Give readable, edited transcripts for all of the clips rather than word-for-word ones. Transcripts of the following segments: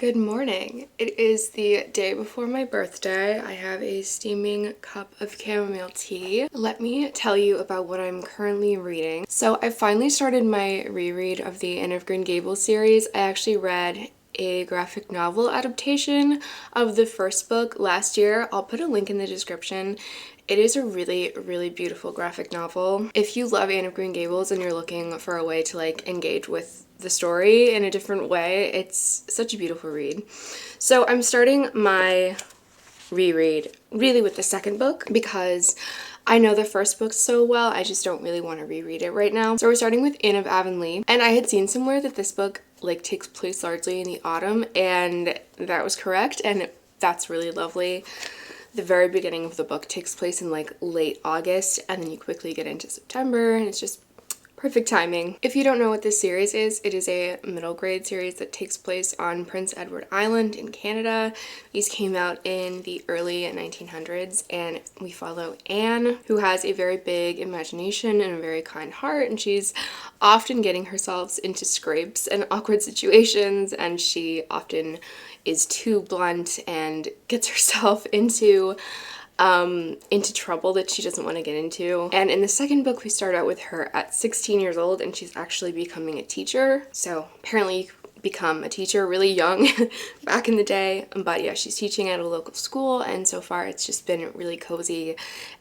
Good morning. It is the day before my birthday. I have a steaming cup of chamomile tea. Let me tell you about what I'm currently reading. So I finally started my reread of the Anne of Green Gables series. I actually read a graphic novel adaptation of the first book last year. I'll put a link in the description. It is a really beautiful graphic novel. If you love Anne of Green Gables and you're looking for a way to engage with the story in a different way, it's such a beautiful read. So I'm starting my reread really with the second book because I know the first book so well, I just don't really want to reread it right now. So we're starting with Anne of Avonlea, and I had seen somewhere that this book takes place largely in the autumn, and that was correct, and that's really lovely. The very beginning of the book takes place in late August, and then you quickly get into September, and it's just perfect timing. If you don't know what this series is, it is a middle grade series that takes place on Prince Edward Island in Canada. These came out in the early 1900s, and we follow Anne, who has a very big imagination and a very kind heart, and she's often getting herself into scrapes and awkward situations, and she often is too blunt and gets herself into trouble that she doesn't want to get into. And in the second book, we start out with her at 16 years old, and she's actually becoming a teacher. So apparently become a teacher really young back in the day, but yeah, she's teaching at a local school, and so far it's just been really cozy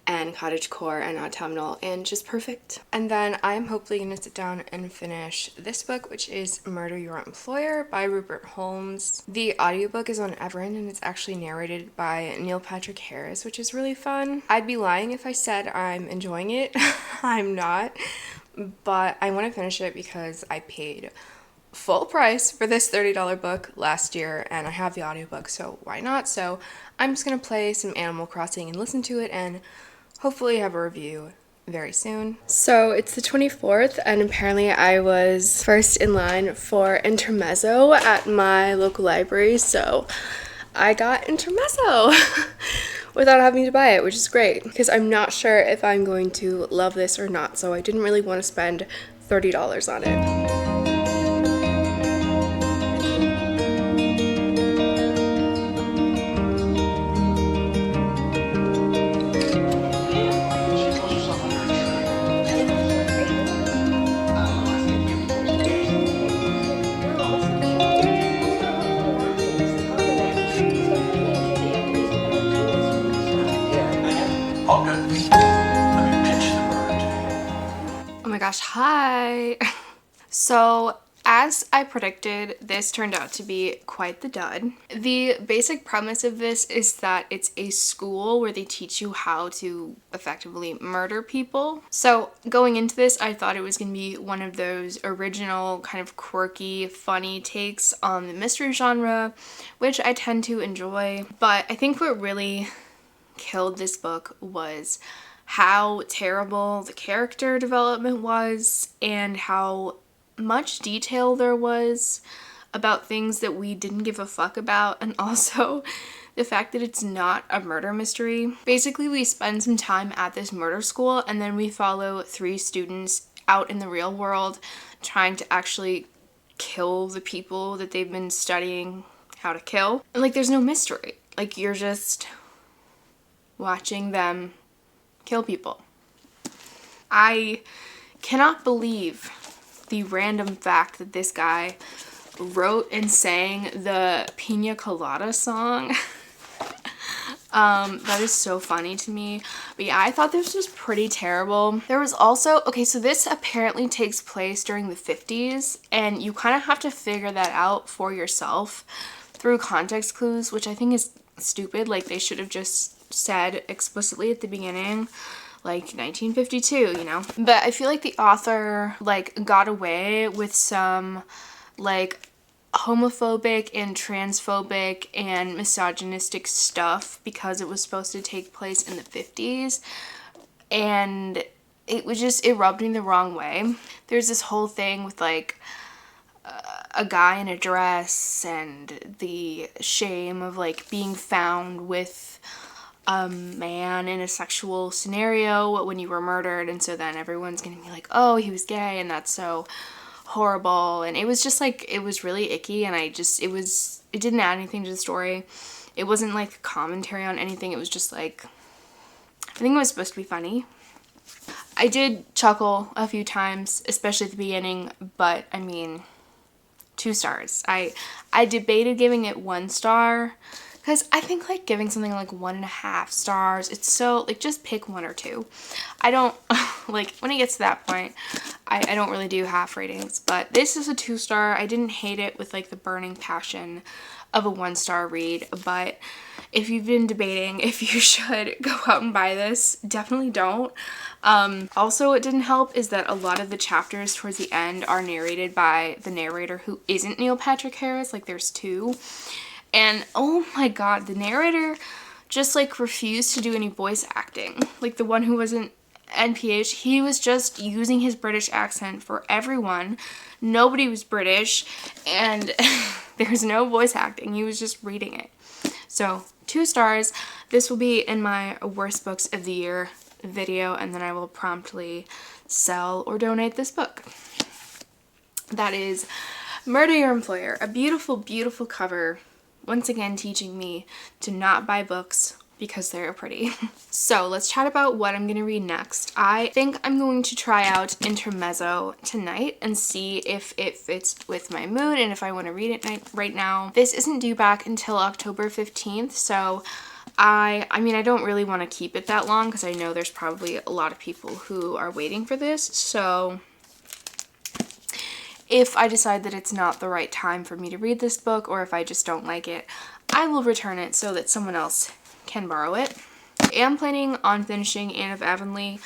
and cottagecore and autumnal and just perfect. And then I'm hopefully gonna sit down and finish this book, which is Murder Your Employer by Rupert Holmes. The audiobook is on Everend, and it's actually narrated by Neil Patrick Harris, which is really fun. I'd be lying if I said I'm enjoying it. I'm not, but I want to finish it because I paid full price for this $30 book last year, and I have the audiobook, so why not? So I'm just gonna play some Animal Crossing and listen to it, and hopefully have a review very soon. So it's the 24th, and apparently I was first in line for Intermezzo at my local library, so I got Intermezzo without having to buy it, which is great because I'm not sure if I'm going to love this or not, so I didn't really want to spend $30 on it. All good. Let me pitch the bird. Oh my gosh, hi! So, as I predicted, this turned out to be quite the dud. The basic premise of this is that it's a school where they teach you how to effectively murder people. So, going into this, I thought it was going to be one of those original, kind of quirky, funny takes on the mystery genre, which I tend to enjoy. But I think what really killed this book was how terrible the character development was and how much detail there was about things that we didn't give a fuck about, and also the fact that it's not a murder mystery. Basically, we spend some time at this murder school, and then we follow 3 students out in the real world trying to actually kill the people that they've been studying how to kill. And there's no mystery. You're just watching them kill people. I cannot believe the random fact that this guy wrote and sang the Pina Colada song. That is so funny to me. But yeah, I thought this was pretty terrible. There was also, okay, so this apparently takes place during the 50s, and you kind of have to figure that out for yourself through context clues, which I think is stupid. They should have just said explicitly at the beginning 1952, you know. But I feel like the author got away with some homophobic and transphobic and misogynistic stuff because it was supposed to take place in the 50s, and it rubbed me the wrong way. There's this whole thing with a guy in a dress and the shame of being found with a man in a sexual scenario when you were murdered, and so then everyone's gonna be like, oh, he was gay, and that's so horrible, and it was just like, it was really icky, and it didn't add anything to the story. It wasn't like commentary on anything. It was just like, I think it was supposed to be funny. I did chuckle a few times, especially at the beginning, but I mean, 2 stars. I debated giving it 1 star, because I think like giving something like 1.5 stars, it's so like, just pick 1 or 2. I don't like when it gets to that point, I don't really do half ratings, but this is a 2 star. I didn't hate it with like the burning passion of a 1 star read, but if you've been debating if you should go out and buy this, definitely don't. Also, what didn't help is that a lot of the chapters towards the end are narrated by the narrator who isn't Neil Patrick Harris. Like, there's 2. And oh my god, the narrator just like refused to do any voice acting. Like, the one who wasn't NPH, he was just using his British accent for everyone. Nobody was British, and there's no voice acting. He was just reading it. So 2 stars. This will be in my worst books of the year video, and then I will promptly sell or donate this book. That is Murder Your Employer. A beautiful, beautiful cover. Once again, teaching me to not buy books because they're pretty. So let's chat about what I'm gonna read next. I think I'm going to try out Intermezzo tonight and see if it fits with my mood and if I want to read it right now. This isn't due back until October 15th, so I mean, I don't really want to keep it that long because I know there's probably a lot of people who are waiting for this. So if I decide that it's not the right time for me to read this book, or if I just don't like it, I will return it so that someone else can borrow it. I am planning on finishing Anne of Avonlea.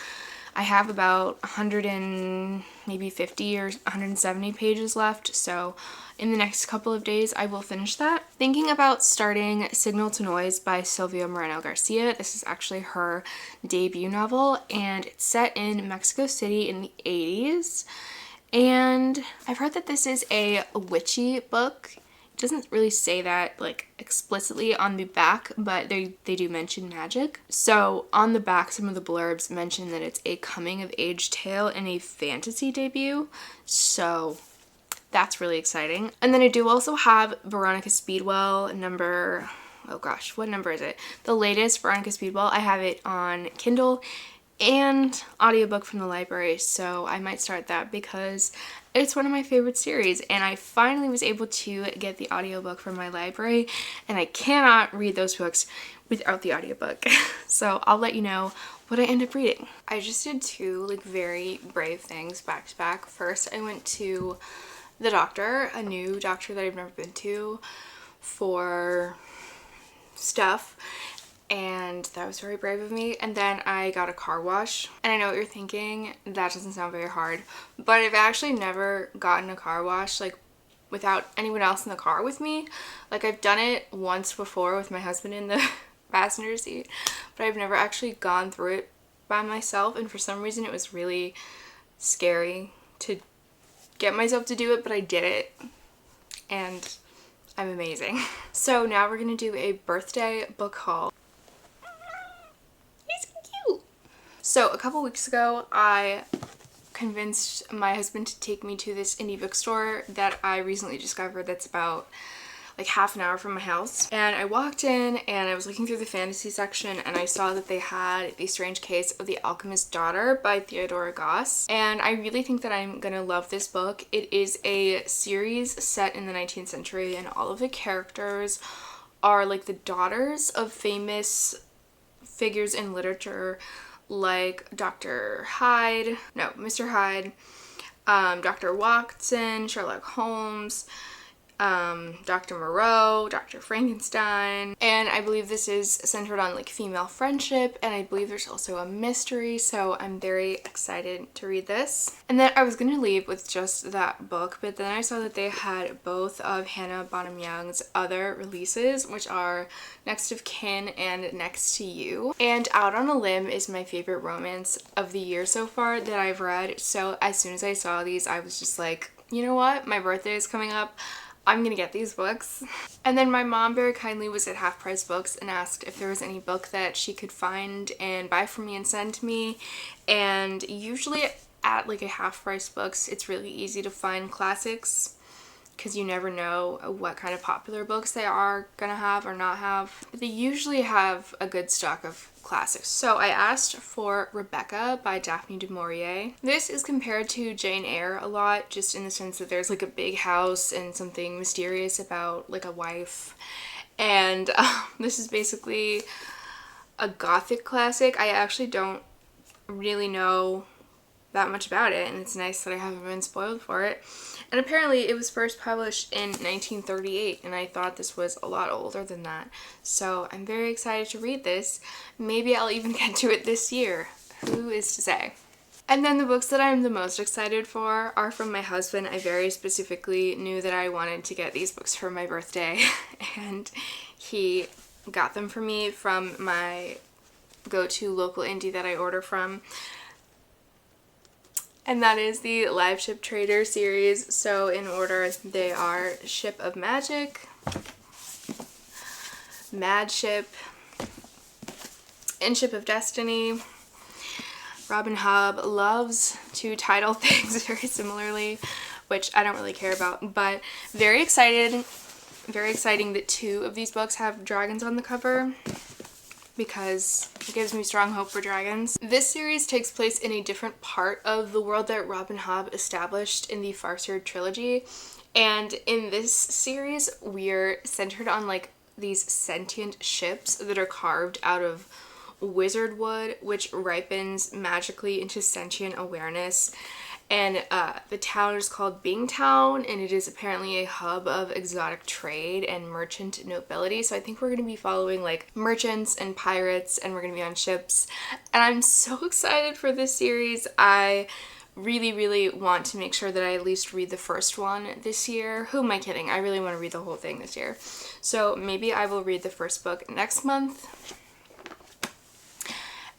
I have about 100 and maybe 50 or 170 pages left, so in the next couple of days I will finish that. Thinking about starting Signal to Noise by Silvia Moreno Garcia. This is actually her debut novel, and it's set in Mexico City in the 80s. And I've heard that this is a witchy book. It doesn't really say that like explicitly on the back, but they do mention magic. So on the back, some of the blurbs mention that it's a coming of age tale and a fantasy debut. So that's really exciting. And then I do also have Veronica Speedwell number, oh gosh, what number is it? The latest Veronica Speedwell. I have it on Kindle and audiobook from the library, so I might start that because it's one of my favorite series, and I finally was able to get the audiobook from my library, and I cannot read those books without the audiobook. So I'll let you know what I end up reading. I just did 2 like very brave things back to back. First, I went to the doctor, a new doctor that I've never been to, for stuff, and that was very brave of me. And then I got a car wash, and I know what you're thinking, that doesn't sound very hard, but I've actually never gotten a car wash like without anyone else in the car with me. Like, I've done it once before with my husband in the passenger seat, but I've never actually gone through it by myself, and for some reason it was really scary to get myself to do it, but I did it, and I'm amazing. So now we're gonna do a birthday book haul. So a couple weeks ago, I convinced my husband to take me to this indie bookstore that I recently discovered that's about like half an hour from my house. And I walked in and I was looking through the fantasy section, and I saw that they had The Strange Case of the Alchemist's Daughter by Theodora Goss. And I really think that I'm gonna love this book. It is a series set in the 19th century, and all of the characters are like the daughters of famous figures in literature, like Mr. Hyde, Dr. Watson, Sherlock Holmes, Dr. Moreau, Dr. Frankenstein, and I believe this is centered on like female friendship, and I believe there's also a mystery, so I'm very excited to read this. And then I was gonna leave with just that book, but then I saw that they had both of Hannah Bonham Young's other releases, which are Next of Kin and Next to You. And Out on a Limb is my favorite romance of the year so far that I've read, so as soon as I saw these, I was just like, you know what, my birthday is coming up, I'm gonna get these books. And then my mom very kindly was at Half Price Books and asked if there was any book that she could find and buy for me and send to me. And usually at like a Half Price Books, it's really easy to find classics because you never know what kind of popular books they are gonna have or not have. But they usually have a good stock of classics. So I asked for Rebecca by Daphne du Maurier. This is compared to Jane Eyre a lot, just in the sense that there's like a big house and something mysterious about like a wife. And this is basically a gothic classic. I actually don't really know that much about it, and it's nice that I haven't been spoiled for it. And apparently it was first published in 1938, and I thought this was a lot older than that. So I'm very excited to read this. Maybe I'll even get to it this year. Who is to say? And then the books that I'm the most excited for are from my husband. I very specifically knew that I wanted to get these books for my birthday, and he got them for me from my go-to local indie that I order from. And that is the Live Ship Trader series. So in order, they are Ship of Magic, Mad Ship, and Ship of Destiny. Robin Hobb loves to title things very similarly, which I don't really care about, but very exciting that 2 of these books have dragons on the cover, because it gives me strong hope for dragons. This series takes place in a different part of the world that Robin Hobb established in the Farseer trilogy, and in this series we're centered on like these sentient ships that are carved out of wizard wood, which ripens magically into sentient awareness. And the town is called Bingtown, and it is apparently a hub of exotic trade and merchant nobility. So I think we're going to be following like merchants and pirates, and we're going to be on ships. And I'm so excited for this series. I really want to make sure that I at least read the first one this year. Who am I kidding? I really want to read the whole thing this year. So maybe I will read the first book next month.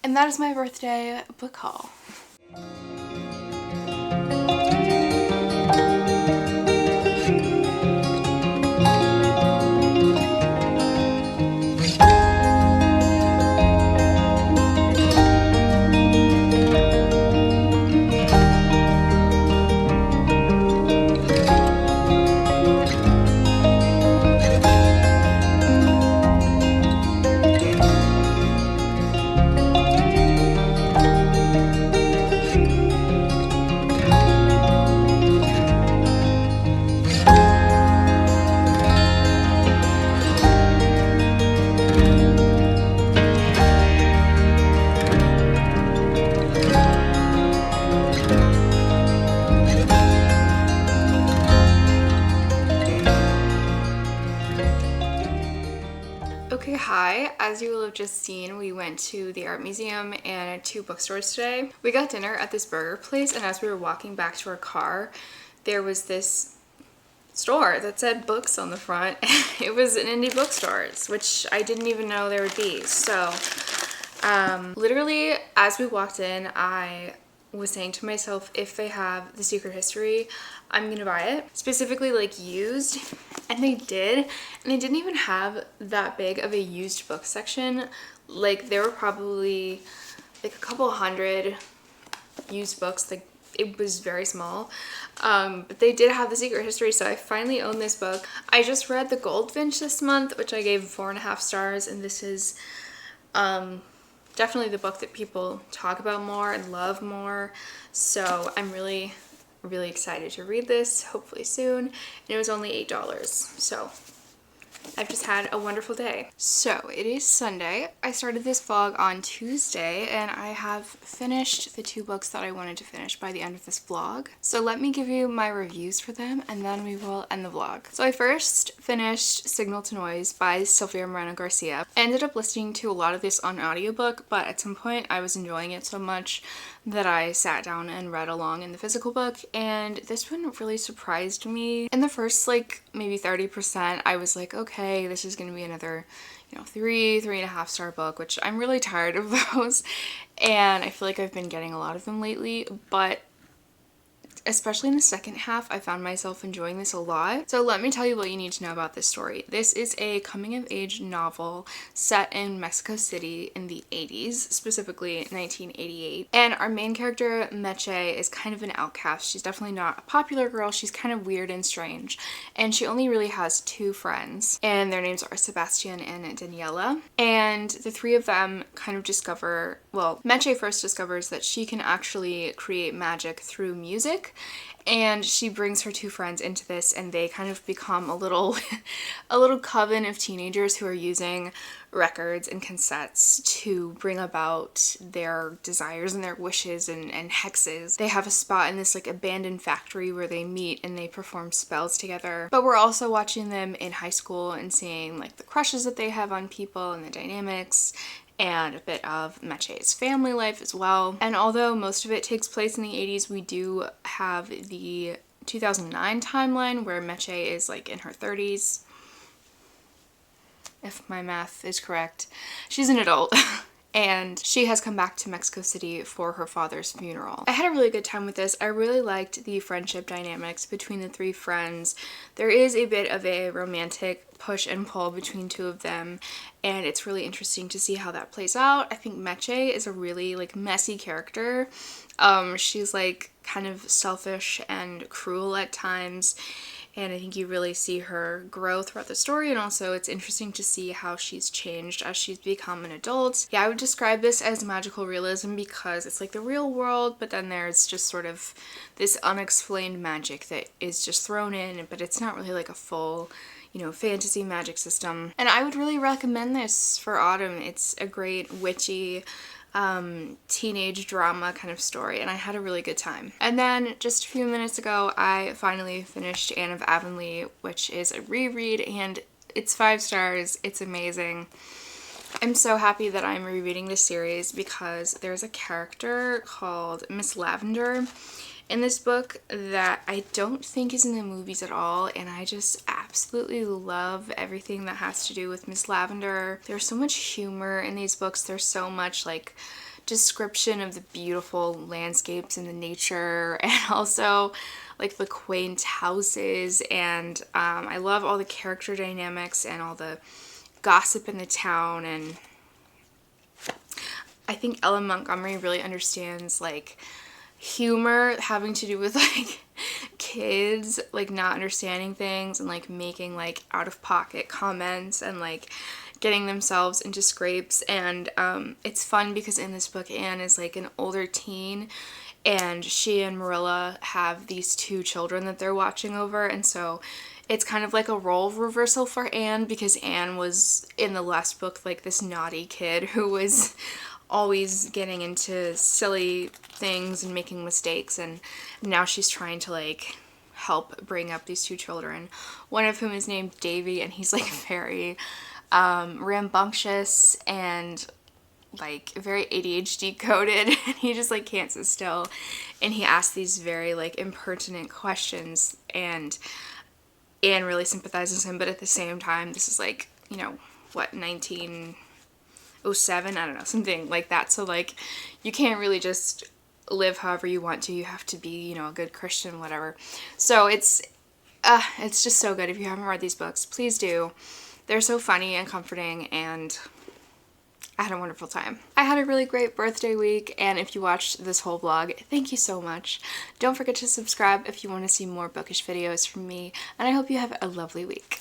And that is my birthday book haul. Okay, hi. As you will have just seen, we went to the art museum and 2 bookstores today. We got dinner at this burger place, and as we were walking back to our car, there was this store that said books on the front. It was an indie bookstore, which I didn't even know there would be. So literally as we walked in, I was saying to myself, if they have The Secret History, I'm gonna buy it. Specifically like used, and they did. And they didn't even have that big of a used book section. Like there were probably like a couple hundred used books. Like it was very small, but they did have The Secret History, so I finally own this book. I just read The Goldfinch this month, which I gave 4.5 stars, and this is definitely the book that people talk about more and love more. So I'm really excited to read this, hopefully soon. And it was only $8. So I've just had a wonderful day. So it is Sunday. I started this vlog on Tuesday, and I have finished the 2 books that I wanted to finish by the end of this vlog. So let me give you my reviews for them, and then we will end the vlog. So I first finished Signal to Noise by Sylvia Moreno Garcia. I ended up listening to a lot of this on audiobook, but at some point I was enjoying it so much that I sat down and read along in the physical book, and this one really surprised me. In the first like maybe 30%, I was like, okay, this is gonna be another, 3.5 star book, which I'm really tired of those, and I feel like I've been getting a lot of them lately, but especially in the second half, I found myself enjoying this a lot. So let me tell you what you need to know about this story. This is a coming-of-age novel set in Mexico City in the 80s, specifically 1988. And our main character, Meche, is kind of an outcast. She's definitely not a popular girl. She's kind of weird and strange. And she only really has two friends, and their names are Sebastian and Daniela. And the three of them kind of discover, well, Meche first discovers that she can actually create magic through music, and she brings her two friends into this, and they kind of become a little coven of teenagers who are using records and cassettes to bring about their desires and their wishes and hexes. They have a spot in this like abandoned factory where they meet and they perform spells together. But we're also watching them in high school and seeing like the crushes that they have on people and the dynamics, and a bit of Meche's family life as well. And although most of it takes place in the 80s, we do have the 2009 timeline where Meche is like in her 30s. If my math is correct. She's an adult. And she has come back to Mexico City for her father's funeral. I had a really good time with this. I really liked the friendship dynamics between the three friends. There is a bit of a romantic push and pull between two of them, and it's really interesting to see how that plays out. I think Meche is a really like messy character. She's like kind of selfish and cruel at times, and I think you really see her grow throughout the story, and also it's interesting to see how she's changed as she's become an adult. Yeah, I would describe this as magical realism because it's like the real world, but then there's just sort of this unexplained magic that is just thrown in, but it's not really like a full, you know, fantasy magic system. And I would really recommend this for autumn. It's a great witchy teenage drama kind of story, and I had a really good time. And then just a few minutes ago, I finally finished Anne of Avonlea, which is a reread, and it's 5 stars. It's amazing. I'm so happy that I'm rereading this series because there's a character called Miss Lavender in this book that I don't think is in the movies at all, and I just absolutely love everything that has to do with Miss Lavender. There's so much humor in these books. There's so much like description of the beautiful landscapes and the nature, and also like the quaint houses, and I love all the character dynamics and all the gossip in the town. And I think Ellen Montgomery really understands like humor having to do with like kids like not understanding things and like making like out-of-pocket comments and like getting themselves into scrapes. And it's fun because in this book Anne is like an older teen, and she and Marilla have these 2 children that they're watching over, and so it's kind of like a role reversal for Anne, because Anne was in the last book like this naughty kid who was always getting into silly things and making mistakes, and now she's trying to like help bring up these 2 children, one of whom is named Davy, and he's like very rambunctious and like very ADHD coded, and he just like can't sit still, and he asks these very like impertinent questions, and Anne really sympathizes him, but at the same time this is like, you know, what, 1907, I don't know, something like that. So like you can't really just live however you want to. You have to be, you know, a good Christian, whatever. So it's just so good. If you haven't read these books, please do. They're so funny and comforting, and I had a wonderful time. I had a really great birthday week, and if you watched this whole vlog, thank you so much. Don't forget to subscribe if you want to see more bookish videos from me, and I hope you have a lovely week.